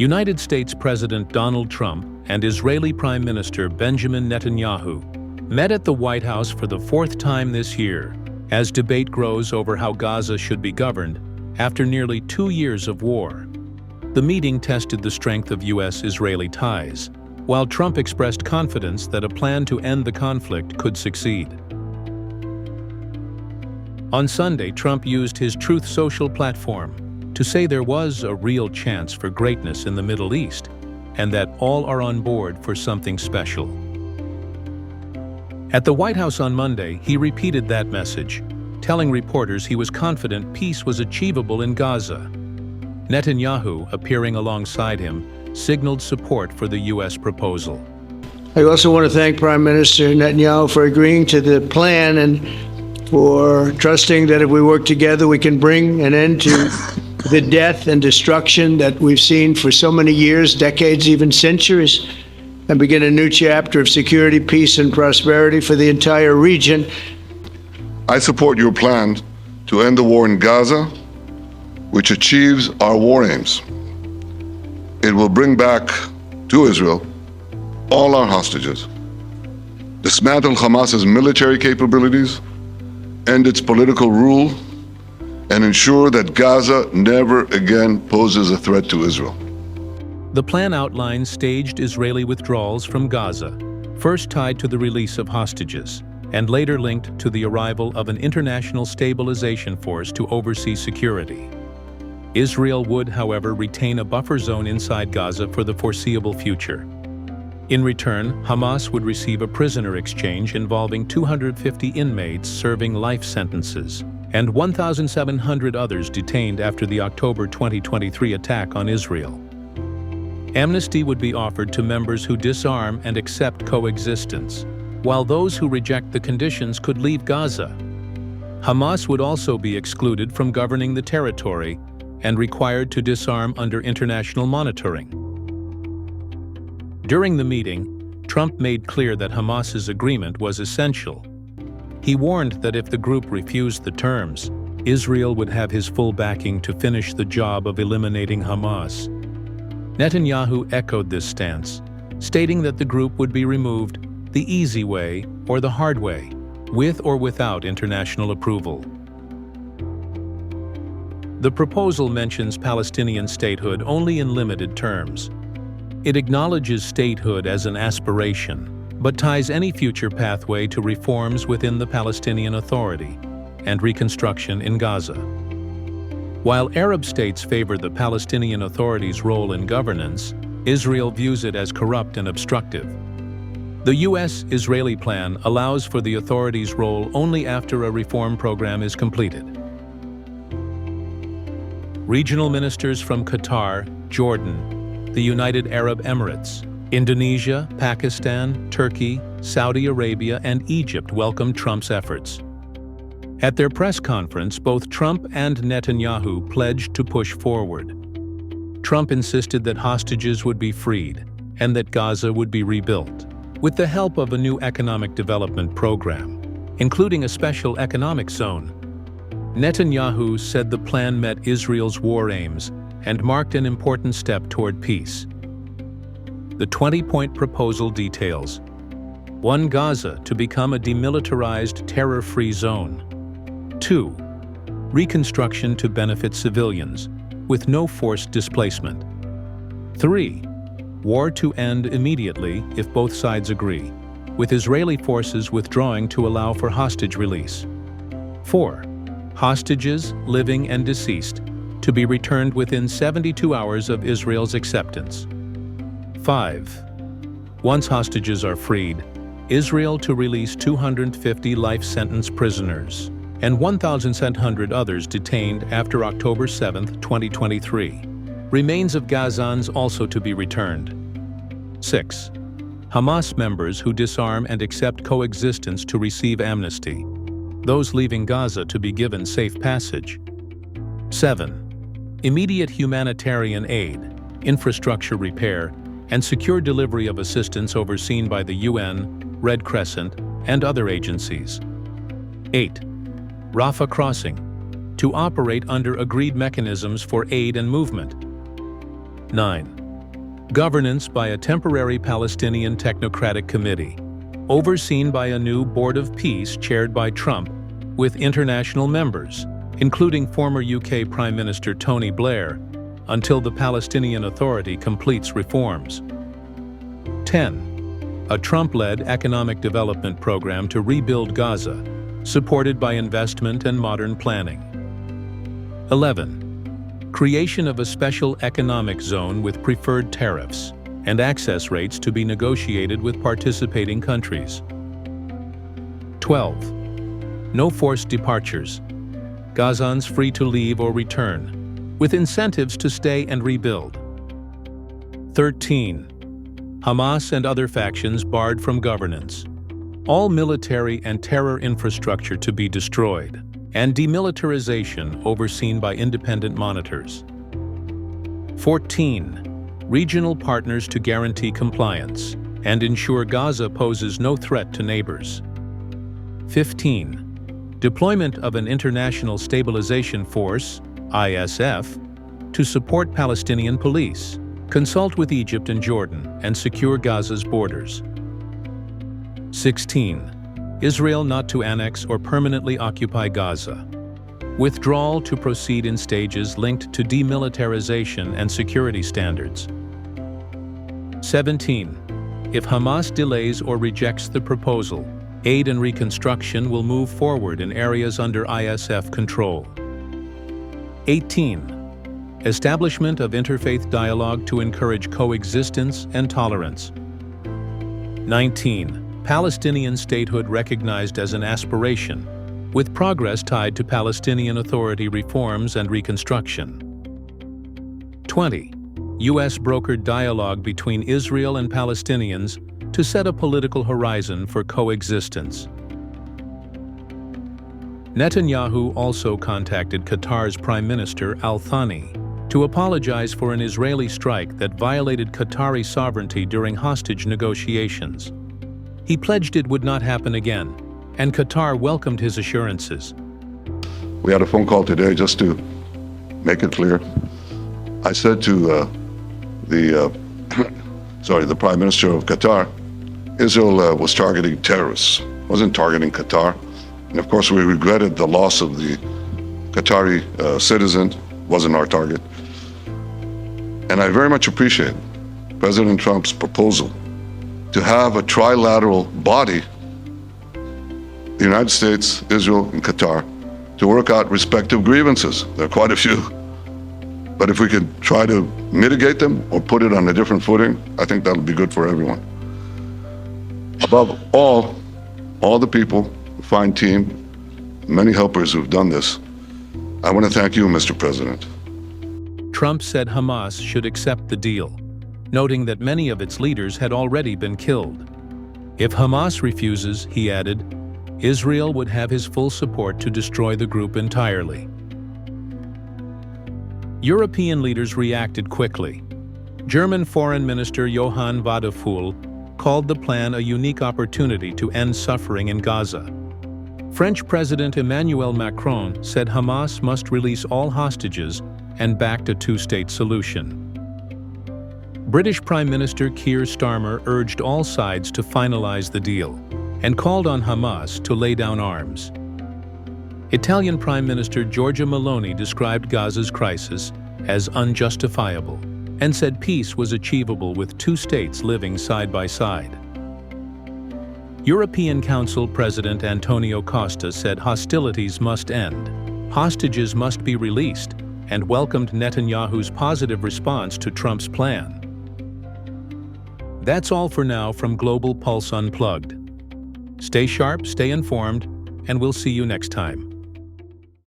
United States President Donald Trump and Israeli Prime Minister Benjamin Netanyahu met at the White House for the fourth time this year as debate grows over how Gaza should be governed after nearly 2 years of war. The meeting tested the strength of U.S.-Israeli ties, while Trump expressed confidence that a plan to end the conflict could succeed. On Sunday, Trump used his Truth Social platform to say there was a real chance for greatness in the Middle East and that all are on board for something special. At the White House on Monday, he repeated that message, telling reporters he was confident peace was achievable in Gaza. Netanyahu, appearing alongside him, signaled support for the U.S. proposal. I also want to thank Prime Minister Netanyahu for agreeing to the plan and for trusting that if we work together, we can bring an end to the death and destruction that we've seen for so many years, decades, even centuries, and begin a new chapter of security, peace, and prosperity for the entire region. I support your plan to end the war in Gaza, which achieves our war aims. It will bring back to Israel all our hostages, dismantle Hamas's military capabilities, end its political rule, and ensure that Gaza never again poses a threat to Israel. The plan outlines staged Israeli withdrawals from Gaza, first tied to the release of hostages, and later linked to the arrival of an international stabilization force to oversee security. Israel would, however, retain a buffer zone inside Gaza for the foreseeable future. In return, Hamas would receive a prisoner exchange involving 250 inmates serving life sentences and 1,700 others detained after the October 2023 attack on Israel. Amnesty would be offered to members who disarm and accept coexistence, while those who reject the conditions could leave Gaza. Hamas would also be excluded from governing the territory and required to disarm under international monitoring. During the meeting, Trump made clear that Hamas's agreement was essential. He warned that if the group refused the terms, Israel would have his full backing to finish the job of eliminating Hamas. Netanyahu echoed this stance, stating that the group would be removed the easy way or the hard way, with or without international approval. The proposal mentions Palestinian statehood only in limited terms. It acknowledges statehood as an aspiration, but ties any future pathway to reforms within the Palestinian Authority and reconstruction in Gaza. While Arab states favor the Palestinian Authority's role in governance, Israel views it as corrupt and obstructive. The U.S.-Israeli plan allows for the authority's role only after a reform program is completed. Regional ministers from Qatar, Jordan, the United Arab Emirates, Indonesia, Pakistan, Turkey, Saudi Arabia, and Egypt welcomed Trump's efforts. At their press conference, both Trump and Netanyahu pledged to push forward. Trump insisted that hostages would be freed and that Gaza would be rebuilt, with the help of a new economic development program, including a special economic zone. Netanyahu said the plan met Israel's war aims and marked an important step toward peace. The 20-point proposal details: 1. Gaza to become a demilitarized, terror-free zone. 2. Reconstruction to benefit civilians, with no forced displacement. 3. War to end immediately if both sides agree, with Israeli forces withdrawing to allow for hostage release. 4. Hostages, living and deceased, to be returned within 72 hours of Israel's acceptance. 5. Once hostages are freed, Israel to release 250 life sentence prisoners and 1,700 others detained after October 7, 2023. Remains of Gazans also to be returned. 6. Hamas members who disarm and accept coexistence to receive amnesty. Those leaving Gaza to be given safe passage. 7. Immediate humanitarian aid, infrastructure repair, and secure delivery of assistance overseen by the UN, Red Crescent, and other agencies. 8. Rafah crossing, to operate under agreed mechanisms for aid and movement. 9. Governance by a temporary Palestinian technocratic committee, overseen by a new Board of Peace chaired by Trump, with international members, including former UK Prime Minister Tony Blair, until the Palestinian Authority completes reforms. 10. A Trump-led economic development program to rebuild Gaza, supported by investment and modern planning. 11. Creation of a special economic zone with preferred tariffs and access rates to be negotiated with participating countries. 12. No forced departures. Gazans free to leave or return, with incentives to stay and rebuild. 13. Hamas and other factions barred from governance. All military and terror infrastructure to be destroyed, and demilitarization overseen by independent monitors. 14. Regional partners to guarantee compliance and ensure Gaza poses no threat to neighbors. 15. Deployment of an international stabilization force, ISF, to support Palestinian police, consult with Egypt and Jordan, and secure Gaza's borders. 16. Israel not to annex or permanently occupy Gaza. Withdrawal to proceed in stages linked to demilitarization and security standards. 17. If Hamas delays or rejects the proposal, aid and reconstruction will move forward in areas under ISF control. 18. Establishment of interfaith dialogue to encourage coexistence and tolerance. 19. Palestinian statehood recognized as an aspiration, with progress tied to Palestinian Authority reforms and reconstruction. 20. U.S.-brokered dialogue between Israel and Palestinians to set a political horizon for coexistence. Netanyahu also contacted Qatar's Prime Minister Al-Thani to apologize for an Israeli strike that violated Qatari sovereignty during hostage negotiations. He pledged it would not happen again, and Qatar welcomed his assurances. We had a phone call today just to make it clear. I said to the Prime Minister of Qatar, Israel was targeting terrorists, wasn't targeting Qatar. And of course, we regretted the loss of the Qatari citizen, wasn't our target. And I very much appreciate President Trump's proposal to have a trilateral body, the United States, Israel, and Qatar, to work out respective grievances. There are quite a few. But if we could try to mitigate them or put it on a different footing, I think that'll be good for everyone. Above all the people, the fine team, many helpers who've done this, I want to thank you, Mr. President. Trump said Hamas should accept the deal, noting that many of its leaders had already been killed. If Hamas refuses, he added, Israel would have his full support to destroy the group entirely. European leaders reacted quickly. German Foreign Minister Johann Vadeful called the plan a unique opportunity to end suffering in Gaza. French President Emmanuel Macron said Hamas must release all hostages and backed a two-state solution. British Prime Minister Keir Starmer urged all sides to finalize the deal and called on Hamas to lay down arms. Italian Prime Minister Giorgia Meloni described Gaza's crisis as unjustifiable and said peace was achievable with two states living side by side. European Council President Antonio Costa said hostilities must end, hostages must be released, and welcomed Netanyahu's positive response to Trump's plan. That's all for now from Global Pulse Unplugged. Stay sharp, stay informed, and we'll see you next time.